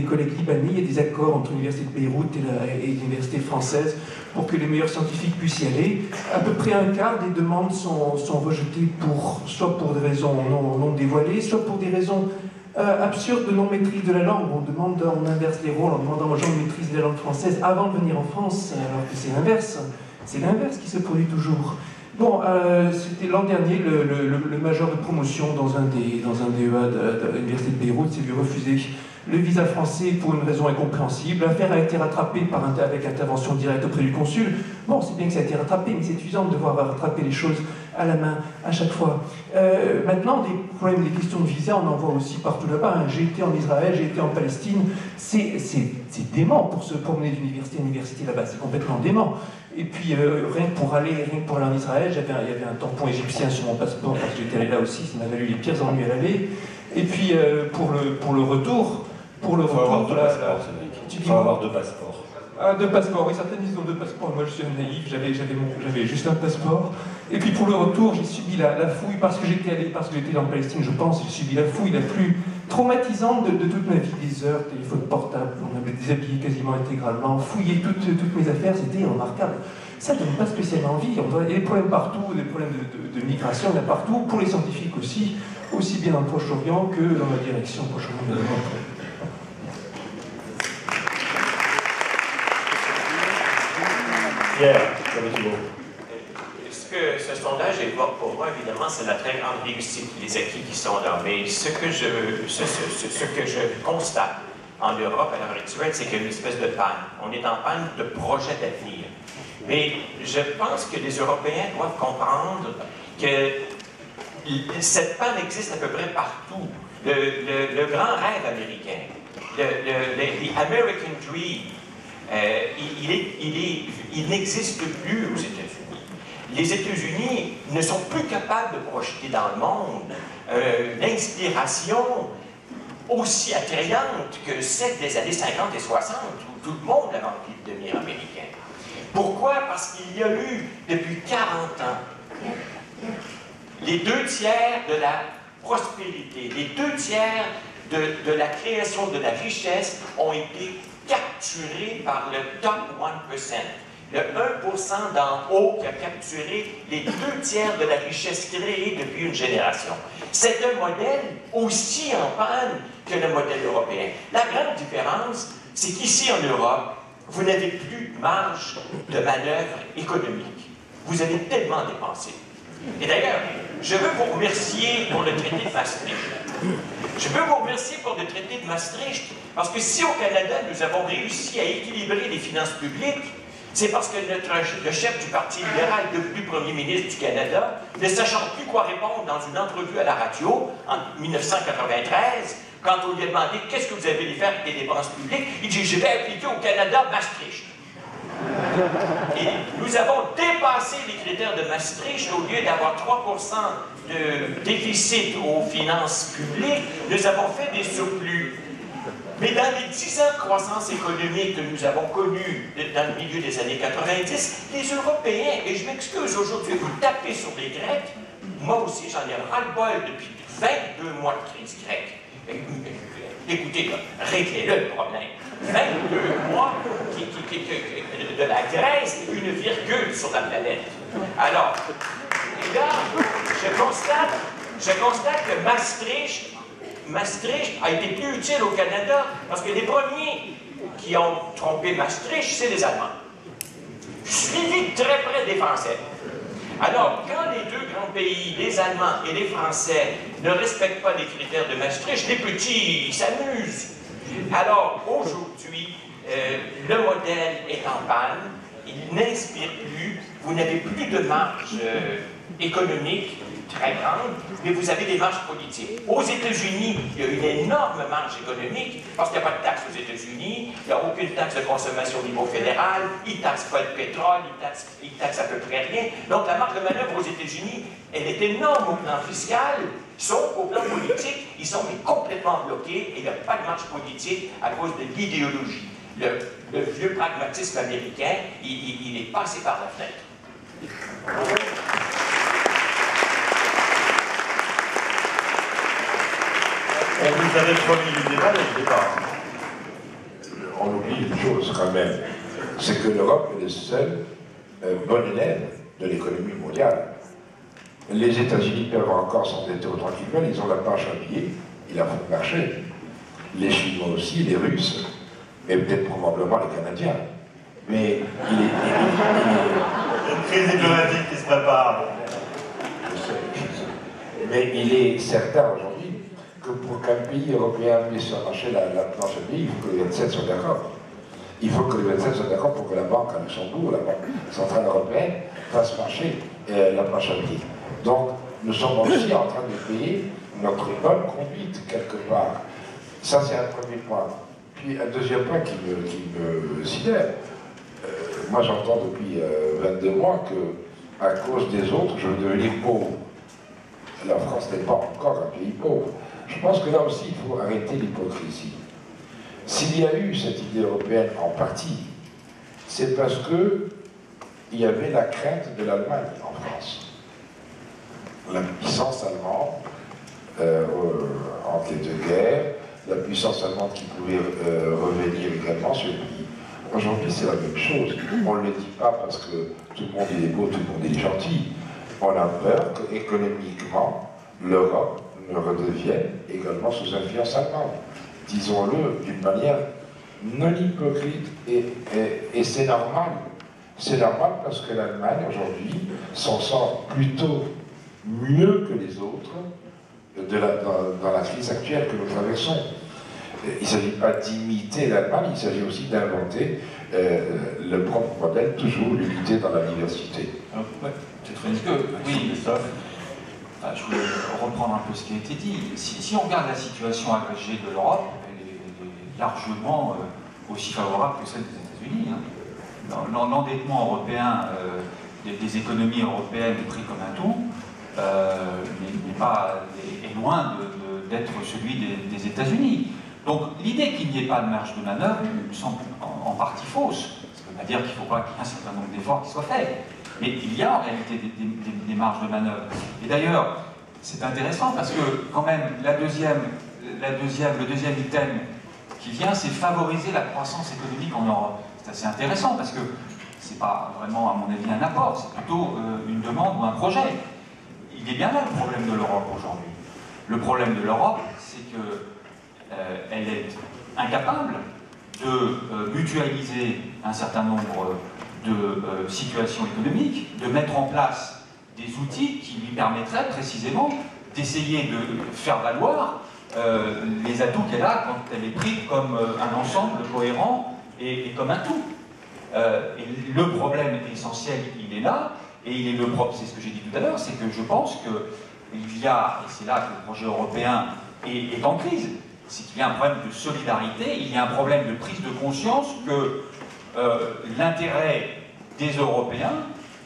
collègues libanais. Il y a des accords entre l'Université de Beyrouth et l'Université française pour que les meilleurs scientifiques puissent y aller. À peu près un quart des demandes sont rejetées soit pour des raisons non dévoilées, soit pour des raisons absurdes de non-maîtrise de la langue. On inverse les rôles en demandant aux gens de maîtriser la langue française avant de venir en France, alors que c'est l'inverse. C'est l'inverse qui se produit toujours. Bon, c'était l'an dernier, le major de promotion dans un DEA de l'Université de Beyrouth s'est vu refuser le visa français pour une raison incompréhensible. L'affaire a été rattrapée avec intervention directe auprès du consul. Bon, c'est bien que ça a été rattrapé, mais c'est usant de devoir rattraper les choses à la main à chaque fois. Maintenant, des problèmes, des questions de visa, on en voit aussi partout là-bas. Hein. J'ai été en Israël, j'ai été en Palestine. C'est dément pour se promener d'université à université là-bas, c'est complètement dément. Et puis, rien que pour aller en Israël, il y avait un tampon égyptien sur mon passeport, parce que j'étais allé là aussi, ça m'a valu les pires ennuis à l'aller. Et puis, pour le retour... Il faut avoir deux passeports, il faut avoir deux passeports. Ah, deux passeports, oui, certains ils ont deux passeports. Moi, je suis un naïf, j'avais juste un passeport. Et puis, pour le retour, j'ai subi la fouille, parce que j'étais en Palestine, je pense, j'ai subi la fouille la plus traumatisante de toute ma vie. Des heures, téléphone portable, on avait déshabillé quasiment intégralement, fouillé toutes mes affaires, c'était remarquable. Ça ne donne pas spécialement envie. Il y a des problèmes partout, des problèmes de migration, il y en a partout, pour les scientifiques aussi bien dans le Proche-Orient que dans la direction Proche-Orient de l'Europe. Pierre, ça va Ce que ce sondage évoque pour moi, évidemment, c'est la très grande réussite, les acquis qui sont là. Mais ce que je constate en Europe à l'heure actuelle, c'est qu'il y a une espèce de panne. On est en panne de projets d'avenir. Mais je pense que les Européens doivent comprendre que cette panne existe à peu près partout. Le grand rêve américain, the American Dream, il n'existe plus aux États-Unis. Les États-Unis ne sont plus capables de projeter dans le monde l'inspiration aussi attrayante que celle des années 50 et 60, où tout le monde avait envie de devenir américain. Pourquoi? Parce qu'il y a eu, depuis 40 ans, les 2 tiers de la prospérité, les 2 tiers de la création de la richesse ont été capturés par le top 1%. Le 1% d'en haut qui a capturé les 2 tiers de la richesse créée depuis une génération. C'est un modèle aussi en panne que le modèle européen. La grande différence, c'est qu'ici en Europe, vous n'avez plus de marge de manœuvre économique. Vous avez tellement dépensé. Et d'ailleurs, je veux vous remercier pour le traité de Maastricht. Je veux vous remercier pour le traité de Maastricht, parce que si au Canada, nous avons réussi à équilibrer les finances publiques, c'est parce que le chef du Parti libéral, devenu premier ministre du Canada, ne sachant plus quoi répondre dans une entrevue à la radio en 1993, quand on lui a demandé « Qu'est-ce que vous avez faire avec les dépenses publiques ?» il dit « Je vais appliquer au Canada Maastricht. » Et nous avons dépassé les critères de Maastricht. Au lieu d'avoir 3% de déficit aux finances publiques, nous avons fait des surplus. Mais dans les 10 ans de croissance économique que nous avons connus dans le milieu des années 90, les Européens, et je m'excuse aujourd'hui, vous tapez sur les Grecs, moi aussi j'en ai ras-le-bol depuis 22 mois de crise grecque. Écoutez, réglez-le le problème. 22 mois de la Grèce, une virgule sur la planète. Alors, et là, je constate que Maastricht a été plus utile au Canada parce que les premiers qui ont trompé Maastricht, c'est les Allemands. Suivi de très près des Français. Alors, quand les 2 grands pays, les Allemands et les Français, ne respectent pas les critères de Maastricht, les petits s'amusent. Alors, aujourd'hui, le modèle est en panne il n'inspire plus, vous n'avez plus de marge économique très grande, mais vous avez des marges politiques. Aux États-Unis, il y a une énorme marge économique, parce qu'il n'y a pas de taxe aux États-Unis, il n'y a aucune taxe de consommation au niveau fédéral, ils ne taxent pas le pétrole, ils taxent à peu près rien. Donc la marge de manœuvre aux États-Unis, elle est énorme au plan fiscal, sauf au plan politique, ils sont complètement bloqués et il n'y a pas de marge politique à cause de l'idéologie. Le vieux pragmatisme américain, il est passé par la fenêtre. On vous avait promis le débat dès le départ. On oublie une chose quand même, c'est que l'Europe est le seul bon élève de l'économie mondiale. Les États-Unis peuvent encore s'endetter autant qu'ils veulent, ils ont la planche à billets, ils la font marcher. Les Chinois aussi, les Russes, et peut-être probablement les Canadiens. Mais il est une crise diplomatique qui se prépare. Mais il est certain aujourd'hui que pour qu'un pays européen puisse marcher la planche à billets, il faut que les 27 soient d'accord. Il faut que les 27 soient d'accord pour que la Banque à Luxembourg, la Banque centrale européenne, fasse marcher la planche à billets. Donc, nous sommes aussi en train de payer notre bonne conduite quelque part. Ça, c'est un premier point. Puis, un deuxième point qui me sidère. Moi, j'entends depuis 22 mois que, à cause des autres, je veux devenir pauvre. La France n'est pas encore un pays pauvre. Je pense que là aussi, il faut arrêter l'hypocrisie. S'il y a eu cette idée européenne en partie, c'est parce qu'il y avait la crainte de l'Allemagne en France. La puissance allemande en cas de guerre, la puissance allemande qui pouvait revenir également sur le pays. Aujourd'hui, c'est la même chose. On ne le dit pas parce que tout le monde est beau, tout le monde est gentil. On a peur qu'économiquement, l'Europe ne redevienne également sous influence allemande. Disons-le d'une manière non hypocrite, et c'est normal. C'est normal parce que l'Allemagne, aujourd'hui, s'en sort plutôt mieux que les autres dans la crise actuelle que nous traversons. Il ne s'agit pas d'imiter l'Allemagne, il s'agit aussi d'inventer le propre modèle, toujours l'unité dans la diversité. Ouais, oui, Christophe. Je voulais reprendre un peu ce qui a été dit. Si on regarde la situation agrégée de l'Europe, elle est largement aussi favorable que celle des États-Unis. Hein. L'endettement européen des économies européennes est pris comme un tout, est loin d'être celui des États-Unis. Donc l'idée qu'il n'y ait pas de marge de manœuvre me semble en partie fausse. Ça ne veut pas dire qu'il ne faut pas qu'il y ait un certain nombre d'efforts qui soient faits. Mais il y a en réalité des marges de manœuvre. Et d'ailleurs, c'est intéressant parce que quand même, le deuxième item qui vient, c'est favoriser la croissance économique en Europe. C'est assez intéressant parce que c'est pas vraiment, à mon avis, un apport, c'est plutôt une demande ou un projet. Il est bien là le problème de l'Europe aujourd'hui. Le problème de l'Europe, c'est qu'elle est incapable de mutualiser un certain nombre de situations économiques, de mettre en place des outils qui lui permettraient précisément d'essayer de faire valoir les atouts qu'elle a quand elle est prise comme un ensemble cohérent et comme un tout. Et le problème essentiel, il est là, et il est le propre, c'est ce que j'ai dit tout à l'heure, c'est que je pense qu'il y a, et c'est là que le projet européen est en crise, c'est qu'il y a un problème de solidarité, il y a un problème de prise de conscience que l'intérêt des Européens,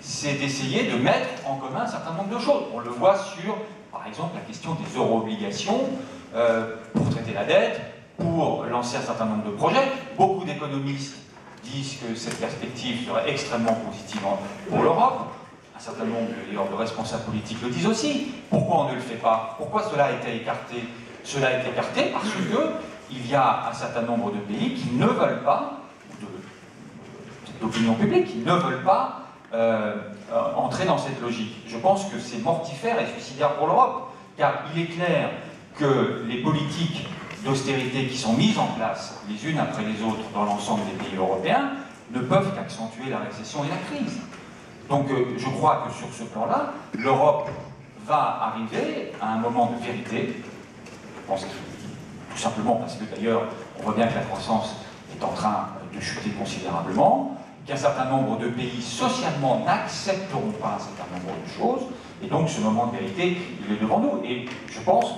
c'est d'essayer de mettre en commun un certain nombre de choses. On le voit sur, par exemple, la question des euro-obligations pour traiter la dette, pour lancer un certain nombre de projets. Beaucoup d'économistes disent que cette perspective serait extrêmement positive pour l'Europe. Un certain nombre de responsables politiques le disent aussi. Pourquoi on ne le fait pas? Pourquoi cela a été écarté? Cela a été écarté parce qu'il y a un certain nombre de pays qui ne veulent pas, d'opinion publique, qui ne veulent pas entrer dans cette logique. Je pense que c'est mortifère et suicidaire pour l'Europe, car il est clair que les politiques d'austérité qui sont mises en place les unes après les autres dans l'ensemble des pays européens ne peuvent qu'accentuer la récession et la crise. Donc je crois que sur ce plan-là, l'Europe va arriver à un moment de vérité. Je pense que, tout simplement parce que d'ailleurs, on voit bien que la croissance est en train de chuter considérablement, qu'un certain nombre de pays socialement n'accepteront pas un certain nombre de choses, et donc ce moment de vérité, il est devant nous. Et je pense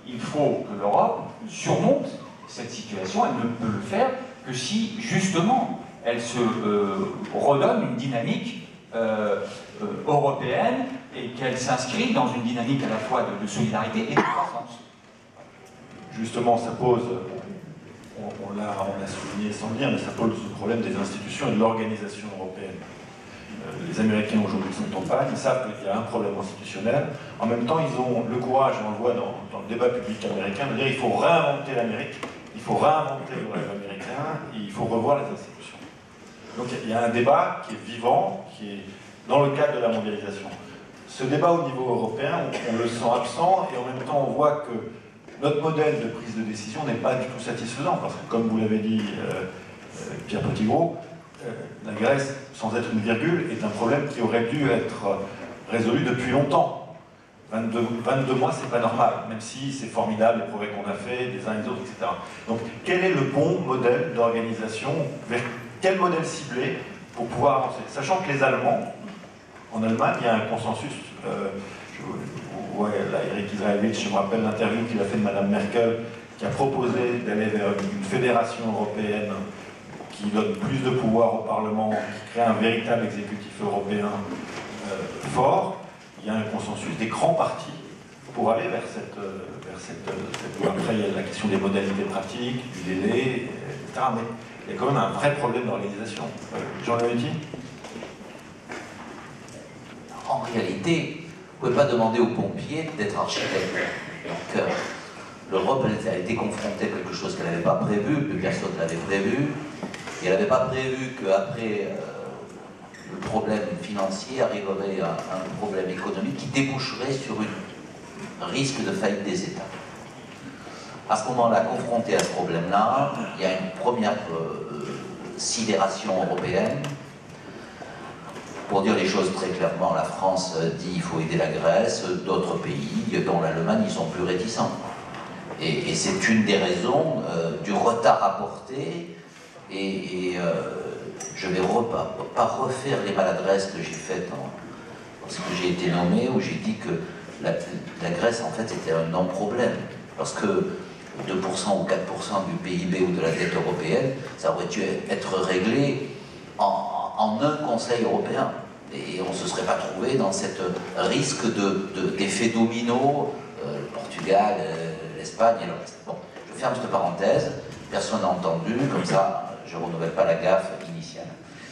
qu'il faut que l'Europe surmonte cette situation. Elle ne peut le faire que si, justement, elle se redonne une dynamique européenne et qu'elle s'inscrit dans une dynamique à la fois de solidarité et de croissance. Justement, ça pose, on l'a souligné sans le dire, mais ça pose le problème des institutions et de l'organisation européenne. Les Américains aujourd'hui sont en panne, ils savent qu'il y a un problème institutionnel. En même temps, ils ont le courage, et on le voit dans le débat public américain, de dire qu'il faut réinventer l'Amérique, il faut réinventer le rêve américain, et il faut revoir les institutions. Donc il y a un débat qui est vivant, qui est dans le cadre de la mondialisation. Ce débat au niveau européen, on le sent absent, et en même temps on voit que notre modèle de prise de décision n'est pas du tout satisfaisant, parce que comme vous l'avez dit, Pierre Petit-Gros, la Grèce, sans être une virgule, est un problème qui aurait dû être résolu depuis longtemps. 22 mois, c'est pas normal, même si c'est formidable les progrès qu'on a fait, des uns et des autres, etc. Donc, quel est le bon modèle d'organisation, vers quel modèle ciblé pour pouvoir avancer? Sachant que les Allemands, en Allemagne, il y a un consensus. Vous voyez, là, Eric Israelitch, je me rappelle l'interview qu'il a fait de Mme Merkel, qui a proposé d'aller vers une fédération européenne qui donne plus de pouvoir au Parlement, qui crée un véritable exécutif européen fort. Il y a un consensus des grands partis pour aller vers cette loi. Après, il y a la question des modalités pratiques, du délai, etc. Mais il y a quand même un vrai problème d'organisation. Jean Leonetti? En réalité, vous ne pouvez pas demander aux pompiers d'être architectes. Donc, l'Europe a été confrontée à quelque chose qu'elle n'avait pas prévu, que personne n'avait prévu. Et elle n'avait pas prévu qu'après le problème financier arriverait un problème économique qui déboucherait sur un risque de faillite des États. À ce moment-là, confronté à ce problème-là, il y a une première sidération européenne. Pour dire les choses très clairement, la France dit qu'il faut aider la Grèce, d'autres pays, dont l'Allemagne, ils sont plus réticents. Et c'est une des raisons du retard apporté. Et je ne vais pas refaire les maladresses que j'ai faites lorsque j'ai été nommé, où j'ai dit que la Grèce, en fait, était un non-problème. Parce que 2% ou 4% du PIB ou de la dette européenne, ça aurait dû être réglé en un Conseil européen. Et on ne se serait pas trouvé dans ce risque d'effet domino, le Portugal, l'Espagne et le reste. Bon, je ferme cette parenthèse, personne n'a entendu, comme ça je ne renouvelle pas la gaffe initiale.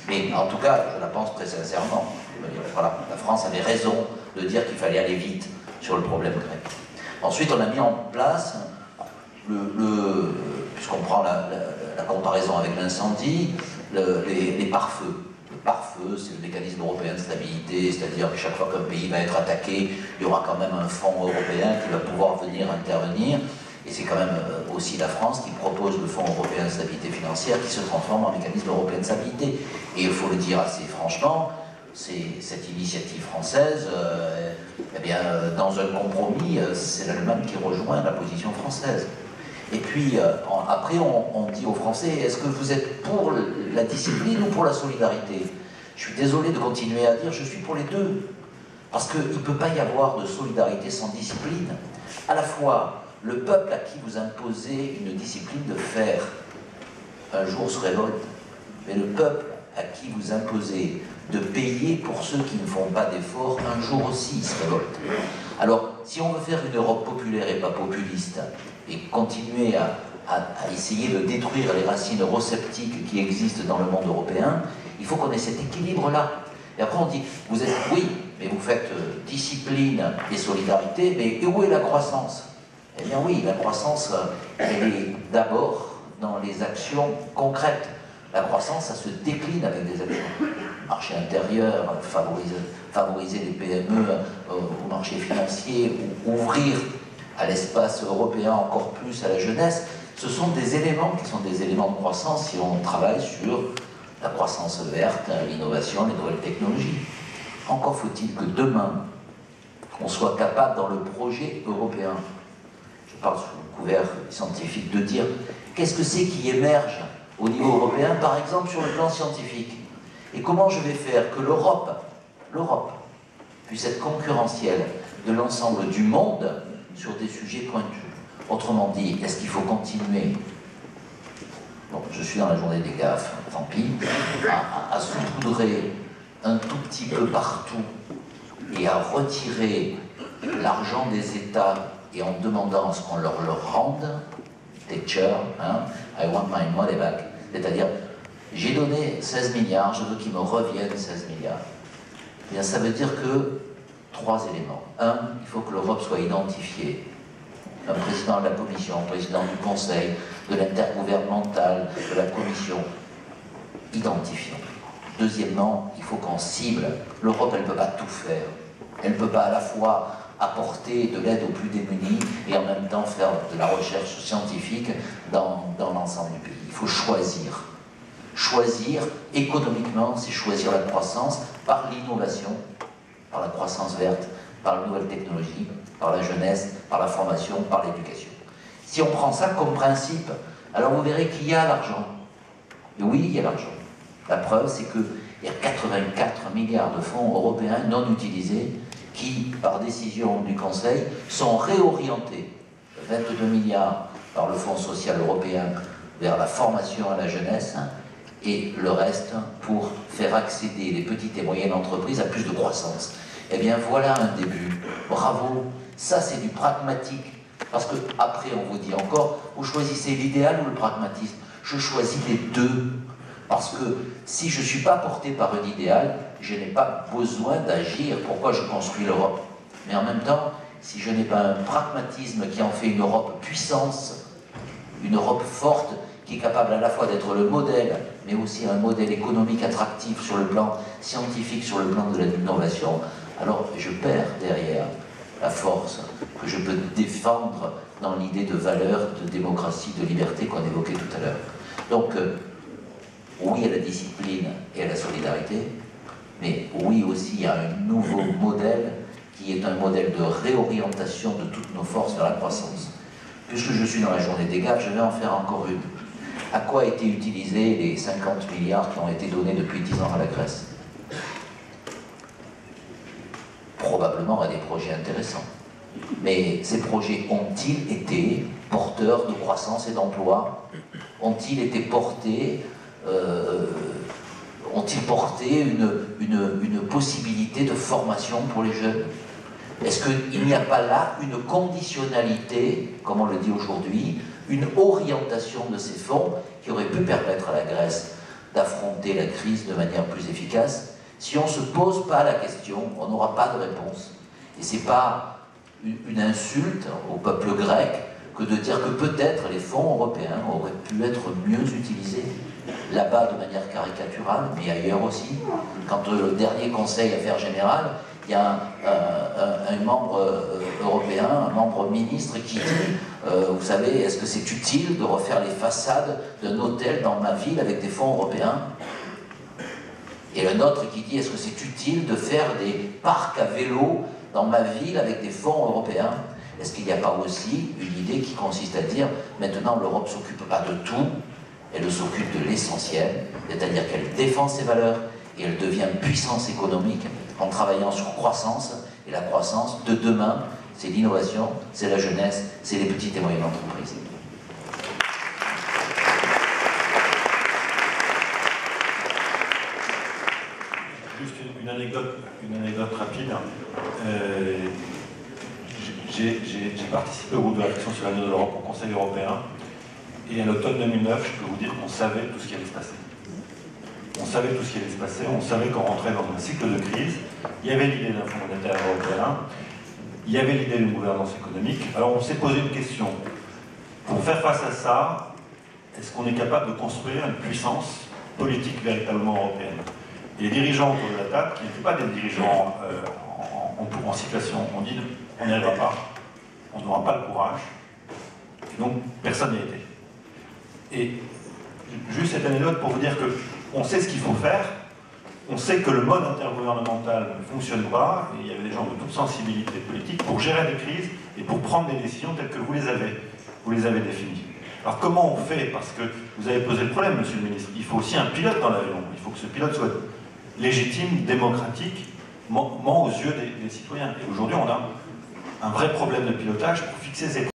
Mais en tout cas, je la pense très sincèrement. Voilà, la France avait raison de dire qu'il fallait aller vite sur le problème grec. Ensuite, on a mis en place, puisqu'on prend la comparaison avec l'incendie, les pare-feux. Le pare-feu, c'est le mécanisme européen de stabilité, c'est-à-dire que chaque fois qu'un pays va être attaqué, il y aura quand même un fonds européen qui va pouvoir venir intervenir. Et c'est quand même aussi la France qui propose le Fonds européen de stabilité financière qui se transforme en mécanisme européen de stabilité. Et il faut le dire assez franchement, cette initiative française, eh bien, dans un compromis, c'est l'Allemagne qui rejoint la position française. Et puis, après, on dit aux Français, est-ce que vous êtes pour la discipline ou pour la solidarité? Je suis désolé de continuer à dire, je suis pour les deux. Parce qu'il ne peut pas y avoir de solidarité sans discipline. À la fois, le peuple à qui vous imposez une discipline de fer, un jour se révolte. Mais le peuple à qui vous imposez de payer pour ceux qui ne font pas d'efforts, un jour aussi se révolte. Alors, si on veut faire une Europe populaire et pas populiste, et continuer à essayer de détruire les racines eurosceptiques qui existent dans le monde européen, il faut qu'on ait cet équilibre-là. Et après on dit, vous êtes, oui, mais vous faites discipline et solidarité, mais où est la croissance? Eh bien oui, la croissance, elle est d'abord dans les actions concrètes. La croissance, ça se décline avec des actions. Marché intérieur, favoriser les PME au marché financier, ou ouvrir à l'espace européen encore plus à la jeunesse, ce sont des éléments qui sont des éléments de croissance si on travaille sur la croissance verte, l'innovation, les nouvelles technologies. Encore faut-il que demain, on soit capable dans le projet européen, je parle sous le couvert scientifique, de dire qu'est-ce que c'est qui émerge au niveau européen, par exemple sur le plan scientifique. Et comment je vais faire que l'Europe puisse être concurrentielle de l'ensemble du monde sur des sujets pointus. Autrement dit, est-ce qu'il faut continuer, bon, je suis dans la journée des gaffes, tant pis, à saupoudrer un tout petit peu partout et à retirer l'argent des États et en demandant à ce qu'on leur le rende, Thatcher, hein, I want my money back, c'est-à-dire j'ai donné 16 milliards, je veux qu'ils me reviennent 16 milliards. Eh bien, ça veut dire que 3 éléments. Un, il faut que l'Europe soit identifiée. Un président de la Commission, un président du Conseil, de l'intergouvernemental, de la Commission. Identifions. Deuxièmement, il faut qu'on cible. L'Europe, elle ne peut pas tout faire. Elle ne peut pas à la fois apporter de l'aide aux plus démunis et en même temps faire de la recherche scientifique dans l'ensemble du pays. Il faut choisir. Choisir économiquement, c'est choisir la croissance par l'innovation, par la croissance verte, par les nouvelles technologies, par la jeunesse, par la formation, par l'éducation. Si on prend ça comme principe, alors vous verrez qu'il y a l'argent. Et oui, il y a l'argent. La preuve, c'est qu'il y a 84 milliards de fonds européens non utilisés qui, par décision du Conseil, sont réorientés. 22 milliards par le Fonds social européen vers la formation à la jeunesse, et le reste pour faire accéder les petites et moyennes entreprises à plus de croissance. Eh bien voilà un début. Bravo. Ça c'est du pragmatique. Parce que après on vous dit encore, vous choisissez l'idéal ou le pragmatisme. Je choisis les deux. Parce que si je ne suis pas porté par un idéal, je n'ai pas besoin d'agir. Pourquoi je construis l'Europe? Mais en même temps, si je n'ai pas un pragmatisme qui en fait une Europe puissance, une Europe forte, qui est capable à la fois d'être le modèle, mais aussi un modèle économique attractif sur le plan scientifique, sur le plan de l'innovation, alors je perds derrière la force que je peux défendre dans l'idée de valeur, de démocratie, de liberté qu'on évoquait tout à l'heure. Donc, oui à la discipline et à la solidarité, mais oui aussi à un nouveau modèle qui est un modèle de réorientation de toutes nos forces vers la croissance. Puisque je suis dans la journée des gaffes, je vais en faire encore une. À quoi a été utilisés les 50 milliards qui ont été donnés depuis 10 ans à la Grèce? Probablement à des projets intéressants. Mais ces projets ont-ils été porteurs de croissance et d'emploi? Ont-ils été portés ont-ils porté une possibilité de formation pour les jeunes? Est-ce qu'il n'y a pas là une conditionnalité, comme on le dit aujourd'hui, une orientation de ces fonds qui aurait pu permettre à la Grèce d'affronter la crise de manière plus efficace? Si on ne se pose pas la question, on n'aura pas de réponse. Et ce n'est pas une insulte au peuple grec que de dire que peut-être les fonds européens auraient pu être mieux utilisés là-bas de manière caricaturale, mais ailleurs aussi. Quand le dernier Conseil Affaires Générales, il y a un membre européen, un membre ministre qui dit vous savez, est-ce que c'est utile de refaire les façades d'un hôtel dans ma ville avec des fonds européens? Et le nôtre qui dit est-ce que c'est utile de faire des parcs à vélo dans ma ville avec des fonds européens? Est-ce qu'il n'y a pas aussi une idée qui consiste à dire maintenant l'Europe ne s'occupe pas de tout, elle s'occupe de l'essentiel, c'est-à-dire qu'elle défend ses valeurs et elle devient puissance économique en travaillant sur croissance, et la croissance de demain, c'est l'innovation, c'est la jeunesse, c'est les petites et moyennes entreprises. Juste une anecdote rapide. J'ai participé au groupe de réflexion sur l'avenir de l'Europe au Conseil européen, et à l'automne 2009, je peux vous dire qu'on savait tout ce qui allait se passer. On savait tout ce qui allait se passer, on savait qu'on rentrait dans un cycle de crise. Il y avait l'idée d'un fonds monétaire européen, il y avait l'idée d'une gouvernance économique. Alors on s'est posé une question. Pour faire face à ça, est-ce qu'on est capable de construire une puissance politique véritablement européenne? Et les dirigeants autour de la table, qui n'étaient pas des dirigeants en situation, on dit on n'y arrivera pas, on n'aura pas le courage, et donc personne n'y a été. Et juste cette anecdote pour vous dire qu'on sait ce qu'il faut faire, on sait que le mode intergouvernemental ne fonctionne pas, et il y avait des gens de toute sensibilité politique pour gérer des crises et pour prendre des décisions telles que vous les avez définies. Alors comment on fait? Parce que vous avez posé le problème, monsieur le ministre, il faut aussi un pilote dans l'avion, il faut que ce pilote soit légitime, démocratique, ment aux yeux des citoyens. Et aujourd'hui, on a un vrai problème de pilotage pour fixer ces